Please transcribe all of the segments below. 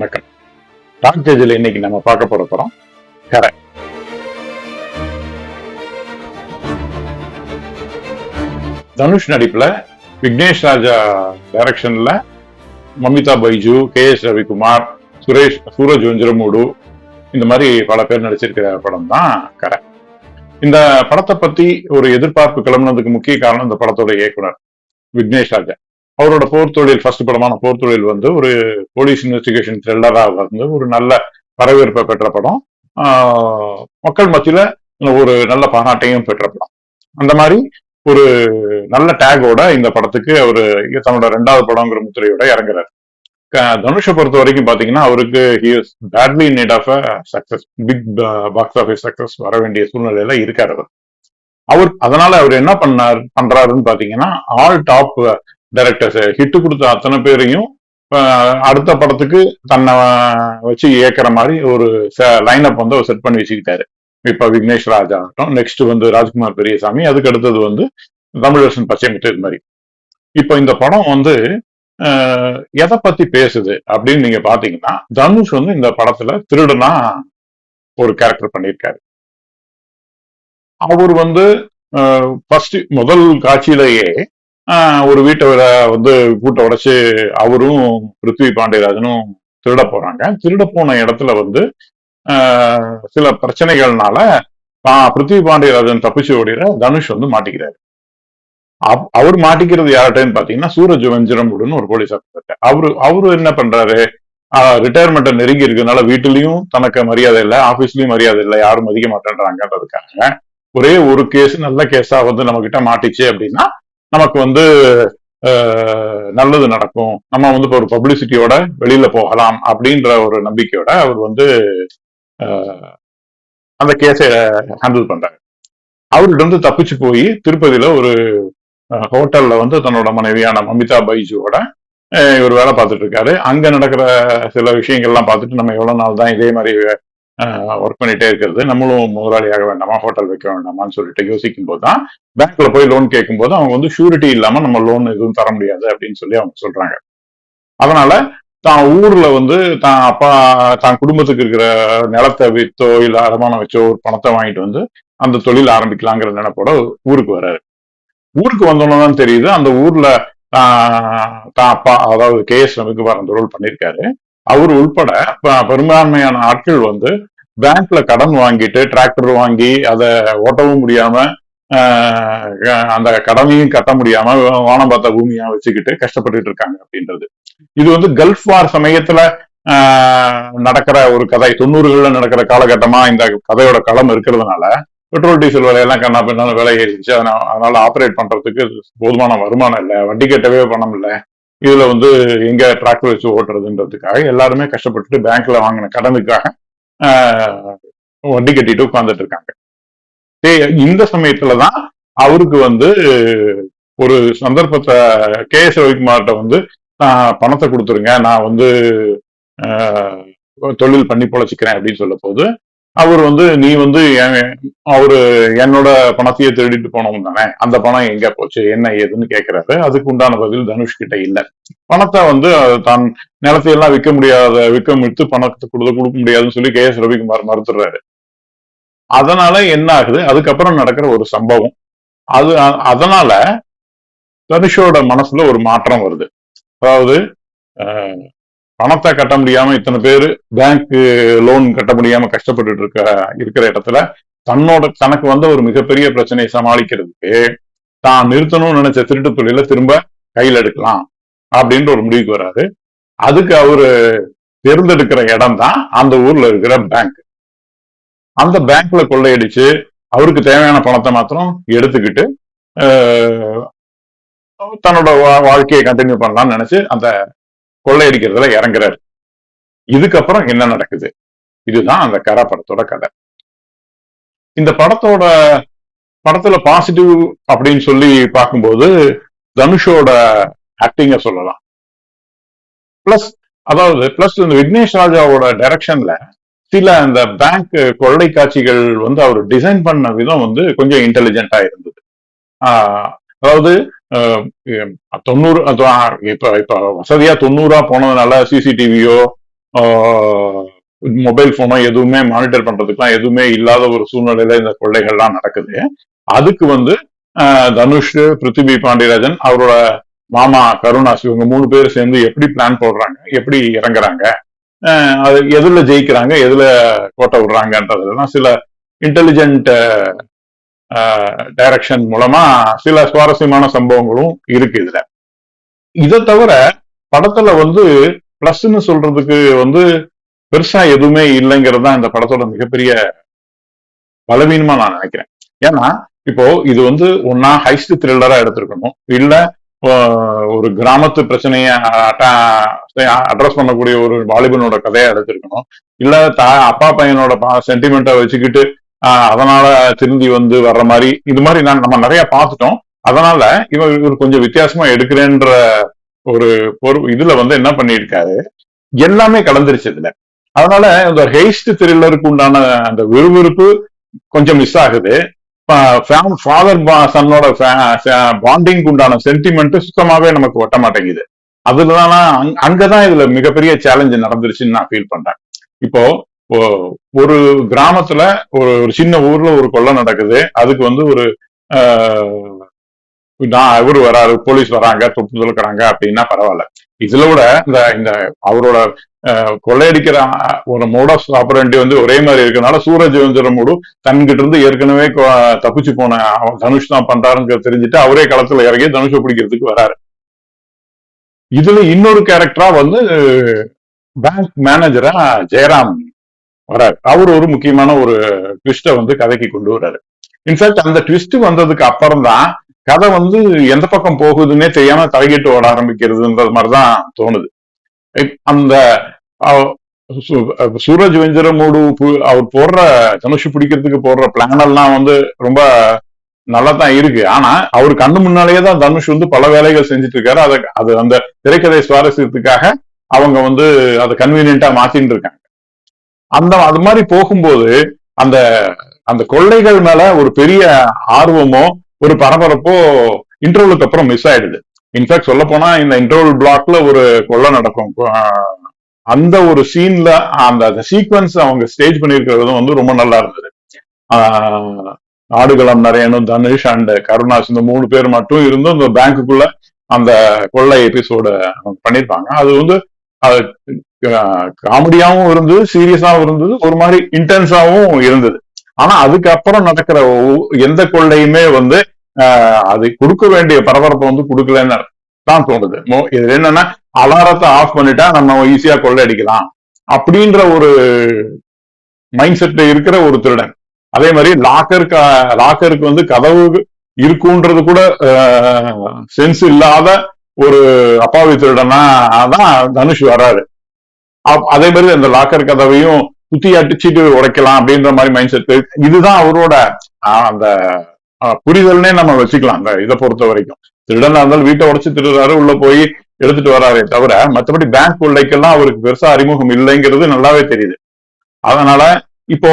வணக்கம். டாக் ஜட்ஜில் இன்னைக்கு நம்ம பார்க்க போற படம் கரை. தனுஷ் நடிப்புல விக்னேஷ் ராஜா டைரக்ஷன்ல மமிதா பைஜு, கே.எஸ். ரவிக்குமார், சூரஜ் வஞ்சரமூடு இந்த மாதிரி பல பேர் நடிச்சிருக்கிற படம் தான் கரை. இந்த படத்தை பத்தி ஒரு எதிர்பார்ப்பு கிளம்புனதுக்கு முக்கிய காரணம் இந்த படத்தோட இயக்குனர் விக்னேஷ் ராஜா. அவரோட போர் தொழில் ஃபர்ஸ்ட் படமான போர் தொழில் வந்து ஒரு போலீஸ் இன்வெஸ்டிகேஷன் த்ரில்லரா வந்து ஒரு நல்ல வரவேற்பை பெற்ற படம். மக்கள் மத்தியில ஒரு நல்ல பாராட்டையும் பெற்ற படம். அந்த மாதிரி ஒரு நல்ல டேகோட இந்த படத்துக்கு அவரு தன்னோட 2வது படங்கிற முத்திரையோட இறங்குறாரு. தனுஷை பொறுத்த வரைக்கும் பாத்தீங்கன்னா அவருக்கு badly need of success, big box office success வர வேண்டிய சூழ்நிலையில இருக்காரு அவர். அதனால அவர் என்ன பண்றாருன்னு பாத்தீங்கன்னா ஆல் டாப் டைரக்டர்ஸ் ஹிட் கொடுத்த அத்தனை பேரையும் அடுத்த படத்துக்கு தன்னை வச்சு இயக்குற மாதிரி ஒரு லைன் அப் வந்து அவர் செட் பண்ணி வச்சுக்கிட்டாரு. இப்ப விக்னேஷ் ராஜா ஆகட்டும், நெக்ஸ்ட் வந்து ராஜ்குமார் பெரியசாமி, அதுக்கு அடுத்தது வந்து தமிழரசன் பச்சைமுத்து, இது மாதிரி. இப்ப இந்த படம் வந்து எதை பத்தி பேசுது அப்படின்னு நீங்க பாத்தீங்கன்னா, தனுஷ் வந்து இந்த படத்துல திருடனா ஒரு கேரக்டர் பண்ணியிருக்காரு. அவர் வந்து முதல் காட்சியிலேயே ஒரு வீட்டை வந்து கூட்ட உடைச்சு அவரும் பிருத்வி பாண்டியராஜனும் திருட போறாங்க. திருட போன இடத்துல வந்து சில பிரச்சனைகள்னால பிருத்வி பாண்டியராஜன் தப்பிச்சு ஓடிற தனுஷ் வந்து மாட்டிக்கிறாரு. அவர் மாட்டிக்கிறது யார்கிட்டன்னு பாத்தீங்கன்னா சூரஜ் வஞ்சரமுடுன்னு ஒரு போலீஸ் ஆஃபீஸர். அவரு என்ன பண்றாரு, ரிட்டையர்மெண்ட்டை நெருங்கி இருக்கிறதுனால வீட்டுலயும் தனக்கு மரியாதை இல்லை, ஆபீஸ்லயும் மரியாதை இல்லை, யாரும் மதிக்க மாட்டேன்றாங்கன்றதுக்காக ஒரே ஒரு கேஸ் நல்ல கேஸா வந்து நம்ம கிட்ட மாட்டிச்சு அப்படின்னா நமக்கு வந்து நல்லது நடக்கும், நம்ம வந்து இப்போ ஒரு பப்ளிசிட்டியோட வெளியில போகலாம் அப்படின்ற ஒரு நம்பிக்கையோட அவர் வந்து அந்த கேஸை ஹேண்டில் பண்றாரு. அவர்கிட்ட வந்து தப்பிச்சு போய் திருப்பதியில ஒரு ஹோட்டல்ல வந்து தன்னோட மனைவியான மமிதா பைஜுவோட இவர் வேலை பார்த்துட்டு இருக்காரு. அங்க நடக்கிற சில விஷயங்கள்லாம் பார்த்துட்டு நம்ம எவ்வளவு நாள் தான் இதே மாதிரி ஒர்க் பண்ணிட்டே இருக்கிறது, நம்மளும் முதலாளியாக வேண்டாமா, ஹோட்டல் வைக்க வேண்டாமான்னு சொல்லிட்டு யோசிக்கும் போதுதான் பேங்க்ல போய் லோன் கேட்கும் போது அவங்க வந்து ஷூரிட்டி இல்லாம நம்ம லோன் எதுவும் தர முடியாது அப்படின்னு சொல்லி அவங்க சொல்றாங்க. அதனால தான் ஊர்ல வந்து தான் குடும்பத்துக்கு இருக்கிற நிலத்தை வித்தோ இல்ல அடமானம் வச்சோ ஒரு பணத்தை வாங்கிட்டு வந்து அந்த தொழில் ஆரம்பிக்கலாங்கிற நினைப்போட ஊருக்கு வர்றாரு. ஊருக்கு வந்தோம்னு தெரியுது அந்த ஊர்ல தான் அப்பா, அதாவது கே.எஸ். ரவிக்குமார் அந்த ரோல் பண்ணியிருக்காரு. அவர் உள்பட பெரும்பான்மையான ஆட்கள் வந்து பேங்க்ல கடன் வாங்கிட்டு டிராக்டர் வாங்கி அதை ஓட்டவும் முடியாம அந்த கடனையும் கட்ட முடியாம வானம் பார்த்த பூமியா வச்சுக்கிட்டு கஷ்டப்பட்டுட்டு இருக்காங்க அப்படின்றது. இது வந்து கல்ஃப் வார் சமயத்துல நடக்கிற ஒரு கதை, 90கள்ல நடக்கிற காலகட்டமா இந்த கதையோட களம் இருக்கிறதுனால பெட்ரோல் டீசல் விலையெல்லாம் கண்ணா பின்னாலும் விலை ஏறிச்சு. அதனால ஆப்ரேட் பண்றதுக்கு போதுமான வருமானம் இல்லை, வட்டி கட்டவே பணம் இல்லை, இதுல வந்து எங்க டிராக்டர் வச்சு ஓட்டுறதுன்றதுக்காக எல்லாருமே கஷ்டப்பட்டு பேங்க்ல வாங்கின கடனுக்காக வட்டி கட்டிட்டு உட்கார்ந்துட்டு இருக்காங்க. இந்த சமயத்துலதான் அவருக்கு வந்து ஒரு சந்தர்ப்பத்தை கே.எஸ். ரவிக்குமார்கிட்ட வந்து பணத்தை கொடுத்துருங்க, நான் வந்து தொழில் பண்ணி பொழைச்சிக்கிறேன் அப்படின்னு சொல்ல போது அவர் வந்து நீ வந்து அவரு என்னோட பணத்தையே திருடிட்டு போனவங்க தானே, அந்த பணம் எங்க போச்சு என்ன ஏதுன்னு கேட்கிறாரு. அதுக்கு உண்டான பதில் தனுஷ் கிட்ட இல்ல. பணத்தை வந்து தான் நிலத்தையெல்லாம் விற்று பணத்தை கொடுக்க முடியாதுன்னு சொல்லி கே.எஸ். ரவிக்குமார் மறுத்துறாரு. அதனால என்ன ஆகுது, அதுக்கப்புறம் நடக்கிற ஒரு சம்பவம் அதனால தனுஷோட மனசுல ஒரு மாற்றம் வருது. அதாவது பணத்தை கட்ட முடியாம இத்தனை பேரு பேங்க் லோன் கட்ட முடியாம கஷ்டப்பட்டு இருக்கிற இடத்துல தனக்கு வந்த ஒரு மிகப்பெரிய பிரச்சனையை சமாளிக்கிறதுக்கு தான் நிறுத்தணும்னு நினைச்ச திருட்டு தொழில திரும்ப கையில் எடுக்கலாம் அப்படின்ற ஒரு முடிவுக்கு வராரு. அதுக்கு அவரு தேர்ந்தெடுக்கிற இடம் தான் அந்த ஊர்ல இருக்கிற பேங்க். அந்த பேங்க்ல கொள்ளையடிச்சு அவருக்கு தேவையான பணத்தை மாத்திரம் எடுத்துக்கிட்டு தன்னோட வாழ்க்கையை கண்டினியூ பண்ணலாம்னு நினைச்சு அந்த கொள்ளையடிக்கிறதுல இறங்குறாரு. இதுக்கப்புறம் என்ன நடக்குது, இதுதான் அந்த கரை படத்தோட கதை. இந்த படத்துல பாசிட்டிவ் அப்படின்னு சொல்லி பார்க்கும்போது தனுஷோட ஆக்டிங்க சொல்லலாம். பிளஸ் இந்த விக்னேஷ் ராஜாவோட டைரக்ஷன்ல சில அந்த பேங்க் கொள்ளை காட்சிகள் வந்து அவர் டிசைன் பண்ண விதம் வந்து கொஞ்சம் இன்டெலிஜென்டா இருந்தது. அதாவது 90 இப்ப வசதியா 90 போனதுனால சிசிடிவியோ மொபைல் போனோ எதுவுமே மானிட்டர் பண்றதுக்குலாம் எதுவுமே இல்லாத ஒரு சூழ்நிலையில இந்த கொள்ளைகள்லாம் நடக்குது. அதுக்கு வந்து தனுஷ், பிருத்திவி பாண்டியராஜன், அவரோட மாமா கருணாஸ், இவங்க 3 பேர் சேர்ந்து எப்படி பிளான் போடுறாங்க, எப்படி இறங்குறாங்க, அது எதுல ஜெயிக்கிறாங்க, எதுல கோட்டை விடுறாங்கன்றதுலாம் சில இன்டெலிஜென்ட் டைரக்ஷன் மூலமா சில சுவாரஸ்யமான சம்பவங்களும் இருக்கு இதுல. இதை தவிர படத்துல வந்து பிளஸ்ன்னு சொல்றதுக்கு வந்து பெருசா எதுவுமே இல்லைங்கிறது தான் இந்த படத்தோட மிகப்பெரிய பலவீனமா நான் நினைக்கிறேன். ஏன்னா இப்போ இது வந்து ஒன்னா ஹைஸ்ட் த்ரில்லரா எடுத்திருக்கணும், இல்ல ஒரு கிராமத்து பிரச்சனைய அட்ரஸ் பண்ணக்கூடிய ஒரு வாலிபனோட கதையா எடுத்திருக்கணும், இல்ல அப்பா பையனோட சென்டிமெண்ட்டை வச்சுக்கிட்டு அதனால திருந்தி வந்து வர்ற மாதிரி, இது மாதிரி நம்ம நிறைய பார்த்துட்டோம். அதனால இவர் கொஞ்சம் வித்தியாசமா எடுக்கிறேன்ற ஒரு இதுல வந்து என்ன பண்ணியிருக்காரு, எல்லாமே கலந்துருச்சு இதுல. அதனால இந்த ஹெய்ஸ்ட் த்ரில்லருக்கு உண்டான அந்த விறுவிறுப்பு கொஞ்சம் மிஸ் ஆகுது. ஃபாதர் சன்னோட பாண்டிங் உண்டான சென்டிமெண்ட் சுத்தமாவே நமக்கு ஒட்ட மாட்டேங்குது. அதுலதான் அங்கதான் இதுல மிகப்பெரிய சேலஞ்சு நடந்துருச்சுன்னு நான் ஃபீல் பண்றேன். இப்போ ஒரு கிராமத்துல ஒரு சின்ன ஊர்ல ஒரு கொள்ளை நடக்குது. அதுக்கு வந்து ஒரு இவரு வராரு, போலீஸ் வராங்க, தொப்பு துளக்குறாங்க அப்படின்னா பரவாயில்ல. இதுல விட இந்த அவரோட கொள்ளையடிக்கிற ஒரு மோடஸ் ஆப்பரண்டி வந்து ஒரே மாதிரி இருக்கனால சூரஜ் வஞ்சரமோடு தன்கிட்ட இருந்து ஏற்கனவே தப்பிச்சு போன தனுஷ் தான் பண்றாருன்னு தெரிஞ்சுட்டு அவரே களத்துல இறங்கி தனுஷை பிடிக்கிறதுக்கு வராரு. இதுல இன்னொரு கேரக்டரா வந்து பேங்க் மேனேஜரா ஜெயராம் வராரு. அவர் ஒரு முக்கியமான ஒரு ட்விஸ்ட வந்து கதைக்கு கொண்டு வர்றாரு. இன்ஃபேக்ட் அந்த ட்விஸ்ட் வந்ததுக்கு அப்புறம் தான் கதை வந்து எந்த பக்கம் போகுதுன்னே தெரியாம தலைகிட்டு ஓட ஆரம்பிக்கிறதுன்ற மாதிரிதான் தோணுது. அந்த சூரஜ் வெஞ்சரமோடு அவர் போடுற தனுஷ் பிடிக்கிறதுக்கு போடுற பிளான் எல்லாம் வந்து ரொம்ப நல்லா தான் இருக்கு. ஆனா அவர் கண்ணு முன்னாலேயே தான் தனுஷ் வந்து பல வேலைகள் செஞ்சுட்டு இருக்காரு. அது அந்த திரைக்கதை சுவாரஸ்யத்துக்காக அவங்க வந்து அதை கன்வீனியன்டா மாத்தின்னு இருக்காங்க. அது மாதிரி போகும்போது அந்த அந்த கொள்ளைகள் மேல ஒரு பெரிய ஆர்வமோ ஒரு பரபரப்போ இன்டர்வலுக்கு அப்புறம் மிஸ் ஆயிடுது. இன்ஃபேக்ட் சொல்ல போனா இந்த இன்டர்வல் பிளாக்ல ஒரு கொள்ளை நடக்கும். அந்த ஒரு சீன்ல அந்த சீக்வன்ஸ் அவங்க ஸ்டேஜ் பண்ணிருக்கிறதும் வந்து ரொம்ப நல்லா இருந்தது. ஆடுகளம் நரேனும் தனுஷ் அண்ட் கருணாஸ் இந்த 3 பேர் மட்டும் இருந்தும் இந்த பேங்குக்குள்ள அந்த கொள்ளை எபிசோட பண்ணிருப்பாங்க. அது வந்து காமெடியாவும் இருந்தது, சீரியஸாவும் இருந்தது, ஒரு மாதிரி இன்டென்ஸாவும் இருந்தது. ஆனா அதுக்கப்புறம் நடக்கிற எந்த கொள்ளையுமே வந்து அது கொடுக்க வேண்டிய பரபரப்பை வந்து கொடுக்கலன்னு தான் தோணுது. இது என்னன்னா அலாரத்தை ஆஃப் பண்ணிட்டா நம்ம ஈஸியா கொள்ளை அடிக்கலாம் அப்படின்ற ஒரு மைண்ட் செட்ல இருக்கிற ஒரு திருடன். அதே மாதிரி லாக்கருக்கு வந்து கதவு இருக்குன்றது கூட சென்ஸ் இல்லாத ஒரு அப்பாவி திருடனா தான் தனுஷ் வராரு. அதே மாதிரி அந்த லாக்கர் கதவையும் குத்தி அடிச்சுட்டு உடைக்கலாம் அப்படின்ற மாதிரி மைண்ட் செட். இதுதான் அவரோட அந்த புரிதல்னே நம்ம வச்சுக்கலாம். அந்த இதை பொறுத்த வரைக்கும் திருடனா இருந்தாலும் வீட்டை உடைச்சு திருடுறாரு, உள்ள போய் எடுத்துட்டு வராரே தவிர மற்றபடி பேங்க் கொள்ளைக்கெல்லாம் அவருக்கு பெருசா அறிமுகம் இல்லைங்கிறது நல்லாவே தெரியுது. அதனால இப்போ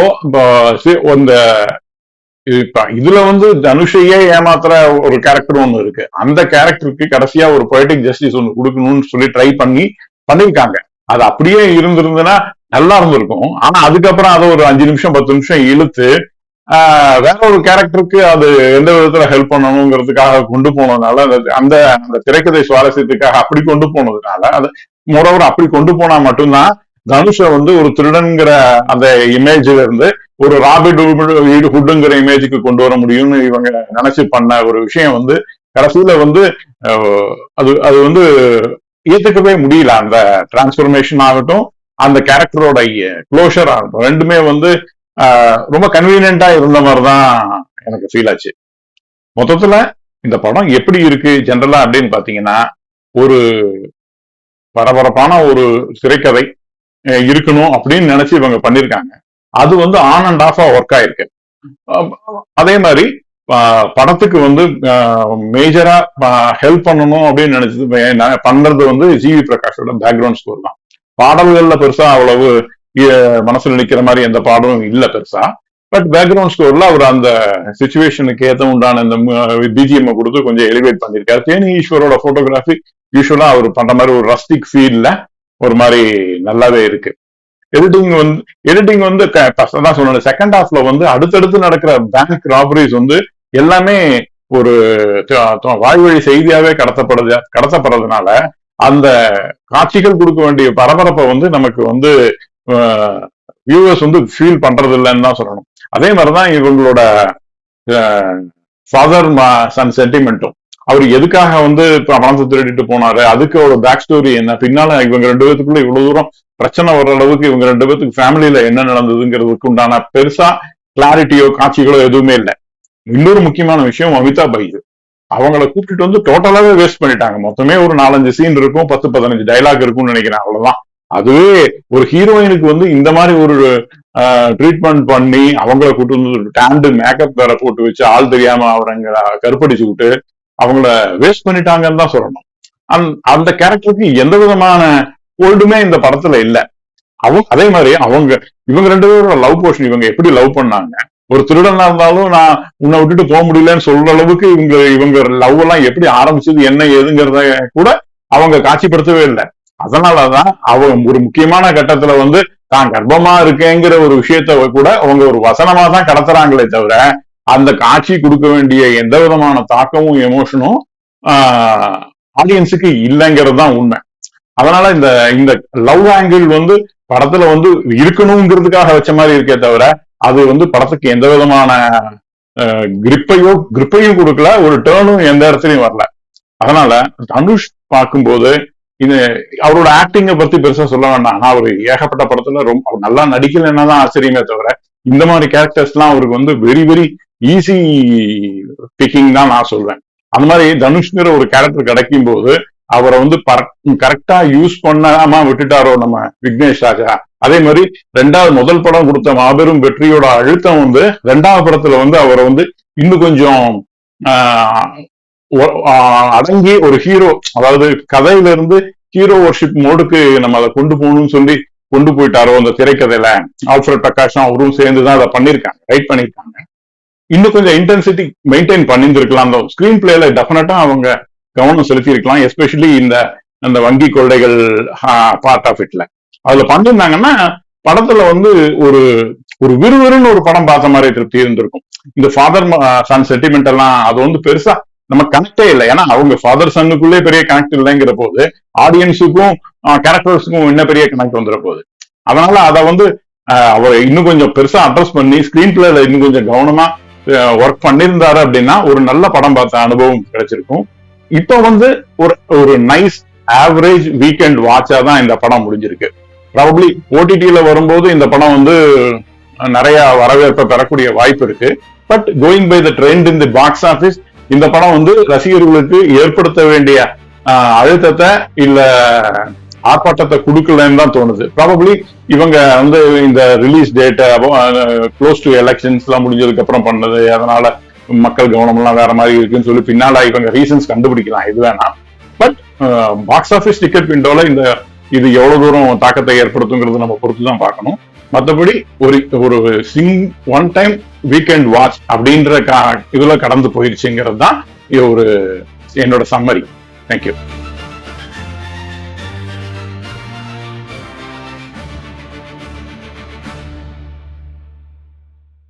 இதுல வந்து தனுஷையே ஏமாத்துற ஒரு கேரக்டர் ஒண்ணு இருக்கு. அந்த கேரக்டருக்கு கடைசியா ஒரு பொலிட்டிக் ஜஸ்டிஸ் ஒண்ணு கொடுக்கணும்னு சொல்லி ட்ரை பண்ணிருக்காங்க. அது அப்படியே இருந்திருந்ததுன்னா நல்லா இருந்திருக்கும். ஆனா அதுக்கப்புறம் அதை ஒரு 5 நிமிஷம் 10 நிமிஷம் இழுத்து வேற ஒரு கேரக்டருக்கு அது எந்த விதத்துல ஹெல்ப் பண்ணணுங்கிறதுக்காக கொண்டு போனதுனால அந்த அந்த திரைக்கதை சுவாரஸ்யத்துக்காக அப்படி கொண்டு போனதுனால அது மோரோவர் அப்படி கொண்டு போனா மட்டும்தான் தனுஷை வந்து ஒரு திருடன்கிற அந்த இமேஜ்ல இருந்து ஒரு ராபிட் ஹுட்டுங்கிற இமேஜுக்கு கொண்டு வர முடியும்னு இவங்க நினைச்சு பண்ண ஒரு விஷயம் வந்து கடைசியில வந்து அது வந்து ஏத்துக்கவே முடியல. அந்த டிரான்ஸ்பர்மேஷன் ஆகட்டும், அந்த கேரக்டரோட க்ளோஷர் ஆகட்டும், ரெண்டுமே வந்து ரொம்ப கன்வீனியன்டா இருந்த மாதிரிதான் எனக்கு ஃபீல் ஆச்சு. மொத்தத்துல இந்த படம் எப்படி இருக்கு ஜென்ரலா அப்படின்னு பாத்தீங்கன்னா, ஒரு பரபரப்பான ஒரு திரைக்கதை இருக்கணும் அப்படின்னு நினைச்சு இவங்க பண்ணிருக்காங்க. அது வந்து ஆன் அண்ட் ஆஃபா ஒர்க் ஆயிருக்கு. அதே மாதிரி படத்துக்கு வந்து மேஜரா ஹெல்ப் பண்ணணும் அப்படின்னு நினைச்சது பண்றது வந்து ஜிவி பிரகாஷோட பேக்ரவுண்ட் ஸ்கோர் தான். பாடல்கள்ல பெருசா அவ்வளவு மனசுல நிக்கிற மாதிரி எந்த பாடலும் இல்ல பெருசா. பட் பேக்ரவுண்ட் ஸ்கோர்ல அவர் அந்த சிச்சுவேஷனுக்கு ஏற்ற உண்டான இந்த பிஜிஎம் கொடுத்து கொஞ்சம் எலிவேட் பண்ணிருக்காரு. தேனி ஈஸ்வரோட போட்டோகிராஃபி யூஸ்வலா அவர் பண்ற மாதிரி ஒரு ரஸ்டிக் ஃபீல்ல ஒரு மாதிரி நல்லாவே இருக்கு. எடிட்டிங் வந்து தான் சொன்ன செகண்ட் ஹாஃப்ல வந்து அடுத்தடுத்து நடக்கிற பேங்க் ராபரிஸ் வந்து எல்லாமே ஒரு வாய்வழி செய்தியாவே கடத்தப்படுறதுனால அந்த காட்சிகள் கொடுக்க வேண்டிய பரபரப்பை வந்து நமக்கு வந்து வியூவர்ஸ் வந்து ஃபீல் பண்றது இல்லைன்னு தான் சொல்லணும். அதே மாதிரிதான் இவங்களோட ஃபாதர் சன் சென்டிமெண்ட்டும், அவர் எதுக்காக வந்து பணத்தை திருடிட்டு போனாரு, அதுக்கு ஒரு பேக் ஸ்டோரி என்ன, பின்னால இவங்க 2 பேத்துக்குள்ள இவ்வளவு தூரம் பிரச்சனை வர்ற அளவுக்கு இவங்க 2 பேத்துக்கு ஃபேமிலியில என்ன நடந்ததுங்கிறதுக்கு உண்டான பெருசா கிளாரிட்டியோ காட்சிகளோ எதுவுமே இல்லை. இன்னொரு முக்கியமான விஷயம், மமிதா பைஜு அவங்கள கூப்பிட்டு வந்து டோட்டலாவே வேஸ்ட் பண்ணிட்டாங்க. மொத்தமே ஒரு 4-5 சீன் இருக்கும், 10-15 டைலாக் இருக்கும்னு நினைக்கிறேன், அவ்வளவுதான். அதுவே ஒரு ஹீரோயினுக்கு வந்து இந்த மாதிரி ஒரு ட்ரீட்மெண்ட் பண்ணி அவங்கள கூட்டு வந்து டேண்டு மேக்கப் வேற போட்டு வச்சு ஆள் தெரியாம அவரங்க கருப்படிச்சு விட்டு அவங்கள வேஸ்ட் பண்ணிட்டாங்கன்னு தான் சொல்லணும். அந்த கேரக்டருக்கு எந்த விதமான ஹோல்டுமே இந்த படத்துல இல்ல. அதே மாதிரி இவங்க 2 பேரோட லவ் போர்ஷன், இவங்க எப்படி லவ் பண்ணாங்க, ஒரு திருடனா இருந்தாலும் நான் உன்னை விட்டுட்டு போக முடியலன்னு சொல்ற அளவுக்கு இவங்க லவ் எல்லாம் எப்படி ஆரம்பிச்சது என்ன ஏதுங்கிறத கூட அவங்க காட்சிப்படுத்தவே இல்லை. அதனாலதான் அவங்க ஒரு முக்கியமான கட்டத்துல வந்து தான் கர்ப்பமா இருக்கேங்கிற ஒரு விஷயத்த கூட அவங்க ஒரு வசனமா தான் கடத்துறாங்களே தவிர அந்த காட்சி கொடுக்க வேண்டிய எந்த விதமான தாக்கமும் எமோஷனும் ஆடியன்ஸுக்கு இல்லைங்கிறது தான் உண்மை. அதனால இந்த லவ் ஆங்கிள் வந்து படத்துல வந்து இருக்கணுங்கிறதுக்காக வச்ச மாதிரி இருக்கே தவிர அது வந்து படத்துக்கு எந்த விதமான கிரிப்பையும் கொடுக்கல, ஒரு டேர்னும் எந்த இடத்துலயும் வரல. அதனால தனுஷ் பார்க்கும்போது இது அவரோட ஆக்டிங்கை பத்தி பெருசா சொல்ல வேண்டாம். ஆனா அவர் ஏகப்பட்ட படத்துல ரொம்ப நல்லா நடிக்கலன்னா தான் ஆச்சரியமே தவிர இந்த மாதிரி கேரக்டர்ஸ் எல்லாம் அவருக்கு வந்து வெரி வெரி ஈஸி பிக்கிங் தான் நான் சொல்வேன். அந்த மாதிரி தனுஷ்ங்கிற ஒரு கேரக்டர் கிடைக்கும் போது அவரை வந்து கரெக்டா யூஸ் பண்ணாம விட்டுட்டாரோ நம்ம விக்னேஷ் ராஜா. அதே மாதிரி முதல் படம் கொடுத்த மாபெரும் வெற்றியோட அழுத்தம் வந்து 2வது படத்துல வந்து அவரை வந்து இன்னும் கொஞ்சம் அடங்கி ஒரு ஹீரோ, அதாவது கதையில இருந்து ஹீரோ வர்ஷிப் மோடுக்கு நம்ம அதை கொண்டு போகணும்னு சொல்லி கொண்டு போயிட்டாரோ அந்த திரைக்கதையில. ஆல்ஃபிரட் பிரகாஷும் அவரும் சேர்ந்துதான் அதை பண்ணிருக்காங்க, ரைட் பண்ணிருக்காங்க. இன்னும் கொஞ்சம் இன்டென்சிட்டி மெயின்டைன் பண்ணிருக்கலாம். அந்த ஸ்கிரீன் பிளேல டெஃபினட்டா அவங்க கவனம் செலுத்தி இருக்கலாம், எஸ்பெஷலி இந்த வங்கி கொள்ளைகள் பார்ட் ஆஃப் இட்ல அதுல பண்ணிருந்தாங்கன்னா படத்துல வந்து ஒரு ஒரு விறுவிறுன்னு ஒரு படம் பார்த்த மாதிரி திருப்தி இருந்திருக்கும். இந்த ஃபாதர் சன் சென்டிமெண்ட் எல்லாம் அது வந்து பெருசா நம்ம கனெக்டே இல்லை. ஏன்னா அவங்க ஃபாதர் சன்னுக்குள்ளே பெரிய கனெக்ட் இல்லைங்கிற போது ஆடியன்ஸுக்கும் கேரக்டர்ஸுக்கும் இன்னும் பெரிய கனெக்ட் வந்துட போகுது. அதனால அதை வந்து அவர் இன்னும் கொஞ்சம் பெருசா அட்ரஸ் பண்ணி ஸ்கிரீன் பிளேல இன்னும் கொஞ்சம் கவனமா ஒர்க் பண்ணியிருந்தாரு அப்படின்னா ஒரு நல்ல படம் பார்த்த அனுபவம் கிடைச்சிருக்கும். இப்ப வந்து ஒரு நைஸ் ஆவரேஜ் வீக்கெண்ட் வாட்சா தான் இந்த படம் முடிஞ்சிருக்கு. ப்ராபப்ளி ஓடிடியில வரும்போது இந்த படம் வந்து நிறைய வரவேற்பை பெறக்கூடிய வாய்ப்பு இருக்கு. But going by the trend in the box office இந்த படம் வந்து ரசிகர்களுக்கு ஏற்படுத்த வேண்டிய அழுத்தத்தை இல்ல ஆர்ப்பாட்டத்தை கொடுக்கலன்னு தான் தோணுது. ப்ராபப்ளி இவங்க வந்து இந்த release date close to elections எல்லாம் முடிஞ்சதுக்கு அப்புறம் பண்ணது, அதனால மக்கள் கவனம் எல்லாம் வேற மாதிரி இருக்குன்னு சொல்லி பின்னால இவங்க ரீசன்ஸ் கண்டுபிடிக்கலாம், இது வேணாம். பட் பாக்ஸ் ஆபீஸ் டிக்கெட் விண்டோல இது எவ்வளவு தூரம் தாக்கத்தை ஏற்படுத்துங்கிறது நம்ம பொறுத்து தான் பார்க்கணும். மற்றபடி ஒரு ஒன் டைம் வீக்கெண்ட் வாட்ச் அப்படின்ற இதுல கடந்து போயிருச்சுங்கிறது தான் என்னோட சம்மரி. தேங்க்யூ.